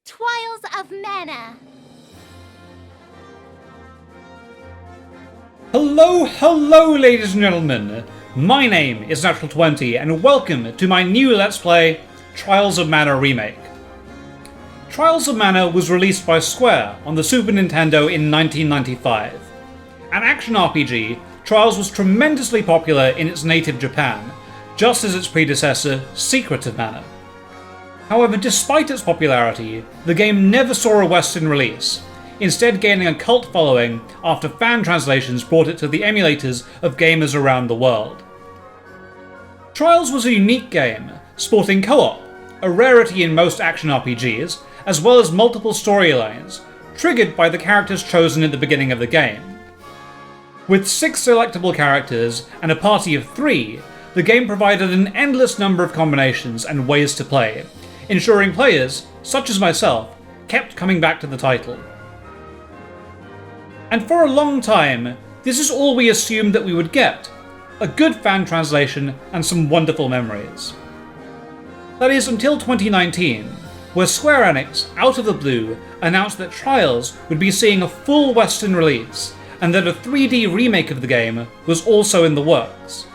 Trials of Mana. Hello ladies and gentlemen, my name is Natural20 and welcome to my new Let's Play, Trials of Mana Remake. Trials of Mana was released by Square on the Super Nintendo in 1995. An action RPG, Trials was tremendously popular in its native Japan, just as its predecessor, Secret of Mana. However, despite its popularity, the game never saw a Western release, instead gaining a cult following after fan translations brought it to the emulators of gamers around the world. Trials was a unique game, sporting co-op, a rarity in most action RPGs, as well as multiple storylines, triggered by the characters chosen at the beginning of the game. With 6 selectable characters and a party of 3, the game provided an endless number of combinations and ways to play, ensuring players, such as myself, kept coming back to the title. And for a long time, this is all we assumed that we would get, a good fan translation and some wonderful memories. That is until 2019, where Square Enix, out of the blue, announced that Trials would be seeing a full Western release, and that a 3D remake of the game was also in the works.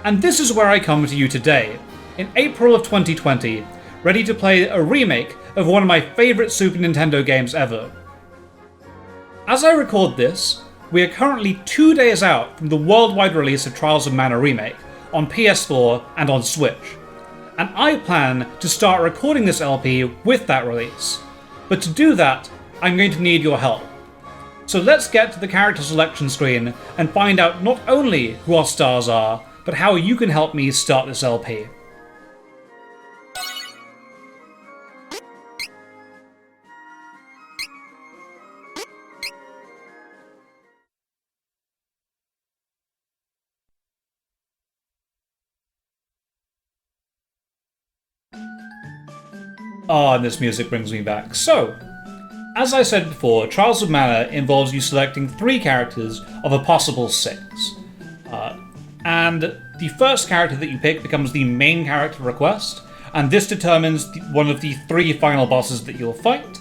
And this is where I come to you today, in April of 2020, ready to play a remake of one of my favourite Super Nintendo games ever. As I record this, we are currently 2 days out from the worldwide release of Trials of Mana Remake on PS4 and on Switch, and I plan to start recording this LP with that release. But to do that, I'm going to need your help. So let's get to the character selection screen and find out not only who our stars are, but how you can help me start this LP. And this music brings me back. So, as I said before, Trials of Mana involves you selecting 3 characters of a possible 6. And the first character that you pick becomes the main character request, and this determines one of the 3 final bosses that you'll fight,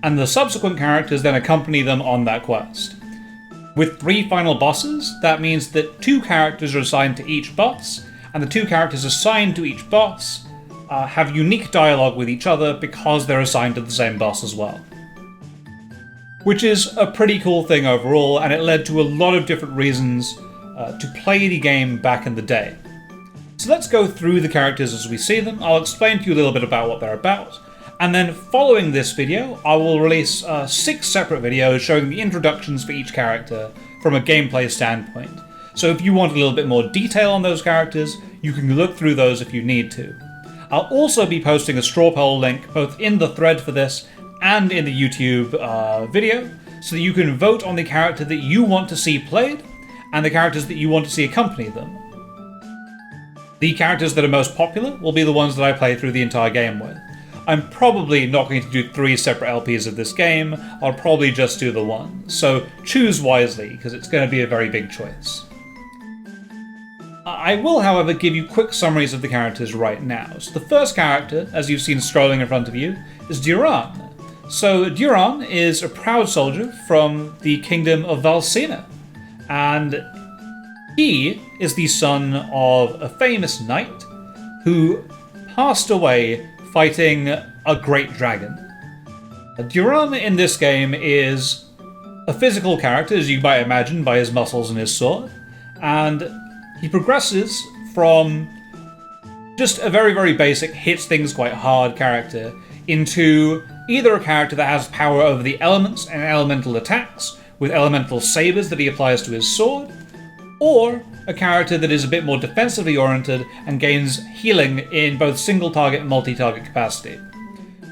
and the subsequent characters then accompany them on that quest. With 3 final bosses, that means that 2 characters are assigned to each boss, and the 2 characters assigned to each boss have unique dialogue with each other because they're assigned to the same boss as well. Which is a pretty cool thing overall, and it led to a lot of different reasons to play the game back in the day. So let's go through the characters as we see them. I'll explain to you a little bit about what they're about, and then following this video, I will release 6 separate videos showing the introductions for each character from a gameplay standpoint. So if you want a little bit more detail on those characters, you can look through those if you need to. I'll also be posting a straw poll link both in the thread for this and in the YouTube video, so that you can vote on the character that you want to see played, and the characters that you want to see accompany them. The characters that are most popular will be the ones that I play through the entire game with. I'm probably not going to do 3 separate LPs of this game, I'll probably just do the one, so choose wisely, because it's going to be a very big choice. I will, however, give you quick summaries of the characters right now. So the first character, as you've seen scrolling in front of you, is Duran. So Duran is a proud soldier from the kingdom of Valsena, and he is the son of a famous knight who passed away fighting a great dragon. Duran in this game is a physical character, as you might imagine by his muscles and his sword, and he progresses from just a very, very basic, hits things quite hard character into either a character that has power over the elements and elemental attacks, with elemental sabers that he applies to his sword, or a character that is a bit more defensively oriented and gains healing in both single target and multi-target capacity.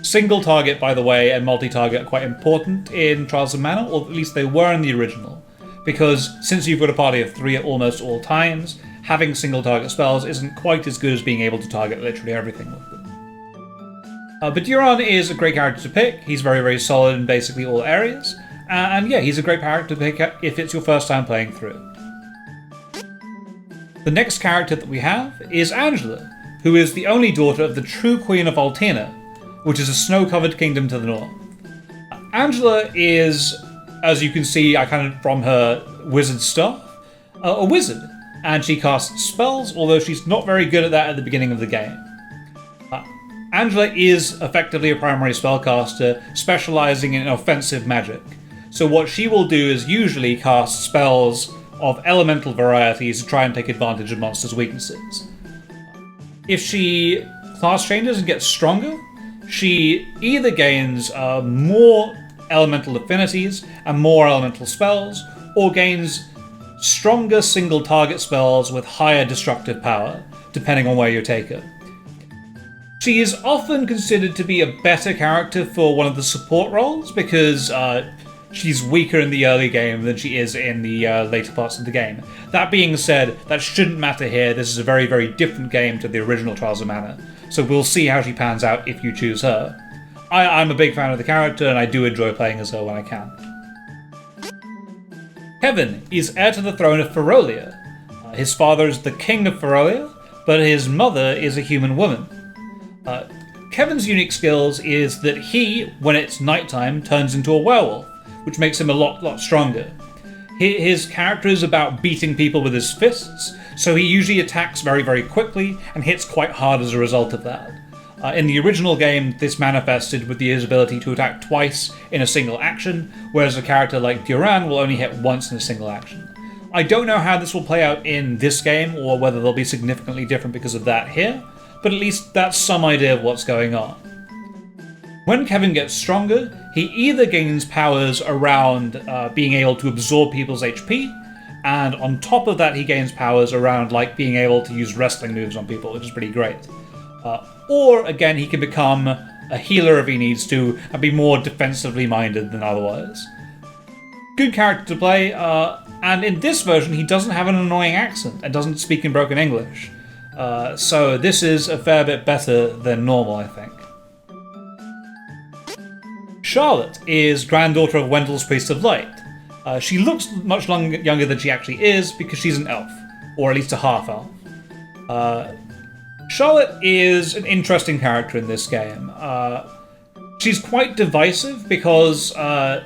Single target, by the way, and multi-target are quite important in Trials of Mana, or at least they were in the original, because since you've got a party of 3 at almost all times, having single target spells isn't quite as good as being able to target literally everything with them. But Duran is a great character to pick. He's very, very solid in basically all areas, and yeah, he's a great character to pick if it's your first time playing through. The next character that we have is Angela, who is the only daughter of the true Queen of Altena, which is a snow-covered kingdom to the north. Angela is, as you can see from her wizard staff, a wizard, and she casts spells, although she's not very good at that at the beginning of the game. Angela is effectively a primary spellcaster, specializing in offensive magic. So what she will do is usually cast spells of elemental varieties to try and take advantage of monsters' weaknesses. If she class changes and gets stronger, she either gains more elemental affinities and more elemental spells, or gains stronger single target spells with higher destructive power, depending on where you take her. She is often considered to be a better character for one of the support roles because she's weaker in the early game than she is in the later parts of the game. That being said, that shouldn't matter here. This is a very, very different game to the original Trials of Mana, so we'll see how she pans out if you choose her. I'm a big fan of the character, and I do enjoy playing as her when I can. Kevin is heir to the throne of Ferolia. His father is the king of Ferolia, but his mother is a human woman. Kevin's unique skills is that he, when it's nighttime, turns into a werewolf, which makes him a lot stronger. His character is about beating people with his fists, so he usually attacks very, very quickly and hits quite hard as a result of that. In the original game, this manifested with his ability to attack twice in a single action, whereas a character like Duran will only hit once in a single action. I don't know how this will play out in this game, or whether they'll be significantly different because of that here, but at least that's some idea of what's going on. When Kevin gets stronger, he either gains powers around being able to absorb people's HP, and on top of that he gains powers around being able to use wrestling moves on people, which is pretty great. Or again, he can become a healer if he needs to, and be more defensively minded than otherwise. Good character to play, and in this version he doesn't have an annoying accent and doesn't speak in broken English. So this is a fair bit better than normal, I think. Charlotte is granddaughter of Wendell's Priest of Light. She looks much younger than she actually is because she's an elf, or at least a half-elf. Charlotte is an interesting character in this game. She's quite divisive because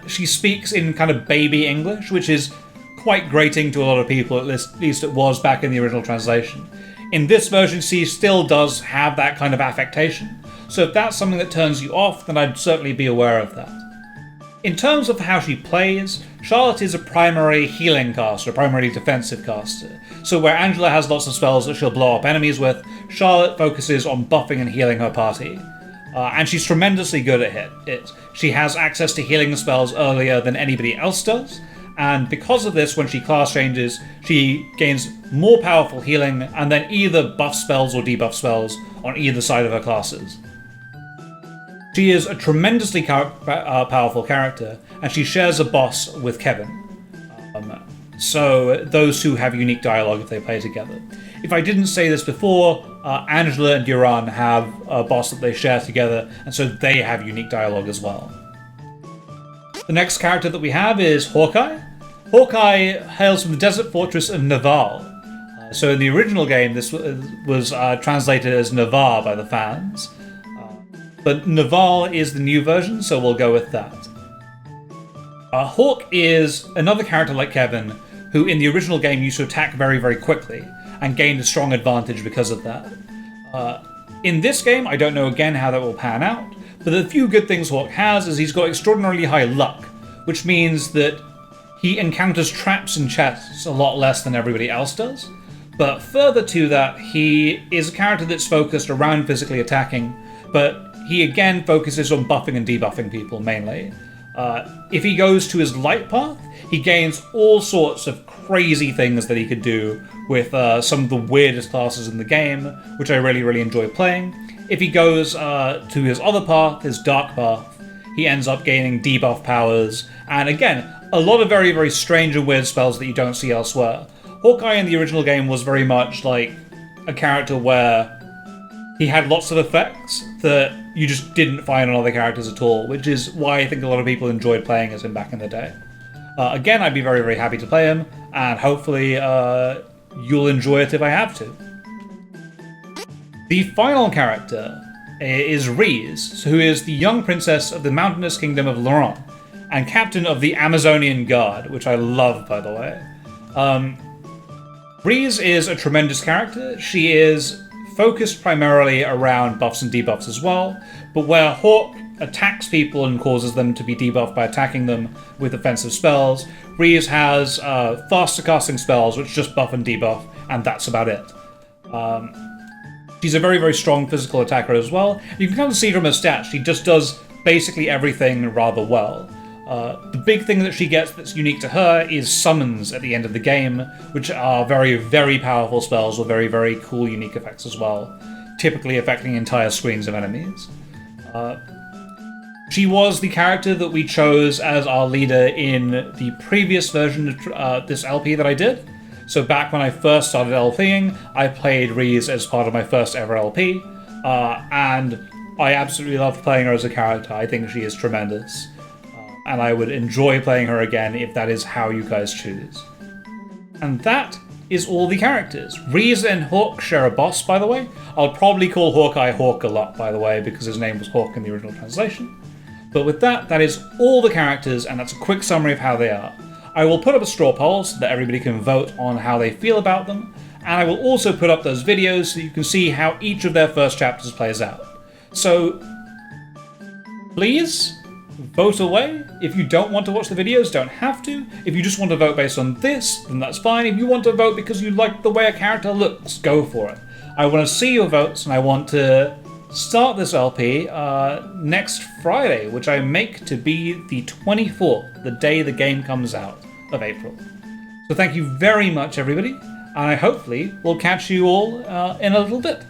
she speaks in kind of baby English, which is quite grating to a lot of people, at least it was back in the original translation. In this version, she still does have that kind of affectation, so if that's something that turns you off, then I'd certainly be aware of that. In terms of how she plays, Charlotte is a primary healing caster, a primary defensive caster. So where Angela has lots of spells that she'll blow up enemies with, Charlotte focuses on buffing and healing her party. And she's tremendously good at it. She has access to healing spells earlier than anybody else does, and because of this, when she class changes, she gains more powerful healing, and then either buff spells or debuff spells on either side of her classes. She is a tremendously powerful character, and she shares a boss with Kevin. So those two have unique dialogue if they play together. If I didn't say this before, Angela and Duran have a boss that they share together, and so they have unique dialogue as well. The next character that we have is Hawkeye. Hawkeye hails from the desert fortress of Naval. So in the original game, this was translated as Navarre by the fans. But Naval is the new version, so we'll go with that. Hawk is another character like Kevin, who in the original game used to attack very, very quickly, and gained a strong advantage because of that. In this game, I don't know again how that will pan out, but the few good things Hawk has is he's got extraordinarily high luck, which means that he encounters traps and chests a lot less than everybody else does. But further to that, he is a character that's focused around physically attacking, but he again focuses on buffing and debuffing people mainly. If he goes to his light path, he gains all sorts of crazy things that he could do with some of the weirdest classes in the game, which I really, really enjoy playing. If he goes to his other path, his dark path, he ends up gaining debuff powers, and again, a lot of very, very strange and weird spells that you don't see elsewhere. Hawkeye in the original game was very much like a character where he had lots of effects that you just didn't find on other characters at all, which is why I think a lot of people enjoyed playing as him back in the day. Again, I'd be very, very happy to play him, and hopefully you'll enjoy it if I have to. The final character is Rize, who is the young princess of the mountainous kingdom of Laurent, and captain of the Amazonian Guard, which I love, by the way. Rize is a tremendous character. She is focused primarily around buffs and debuffs as well, but where Hawk attacks people and causes them to be debuffed by attacking them with offensive spells, Rize has faster casting spells which just buff and debuff, and that's about it. She's a very, very strong physical attacker as well. You can kind of see from her stats, she just does basically everything rather well. The big thing that she gets that's unique to her is summons at the end of the game, which are very, very powerful spells with very, very cool unique effects as well, typically affecting entire screens of enemies. She was the character that we chose as our leader in the previous version of this LP that I did. So back when I first started LPing, I played Rize as part of my first ever LP, and I absolutely loved playing her as a character. I think she is tremendous, and I would enjoy playing her again if that is how you guys choose. And that is all the characters. Rize and Hawk share a boss, by the way. I'll probably call Hawkeye Hawk a lot, by the way, because his name was Hawk in the original translation. But with that, that is all the characters, and that's a quick summary of how they are. I will put up a straw poll so that everybody can vote on how they feel about them, and I will also put up those videos so you can see how each of their first chapters plays out. So, please, vote away. If you don't want to watch the videos, don't have to. If you just want to vote based on this, then that's fine. If you want to vote because you like the way a character looks, go for it. I want to see your votes, and I want to start this LP next Friday, which I make to be the 24th, the day the game comes out of April. So thank you very much, everybody, and I hopefully will catch you all in a little bit.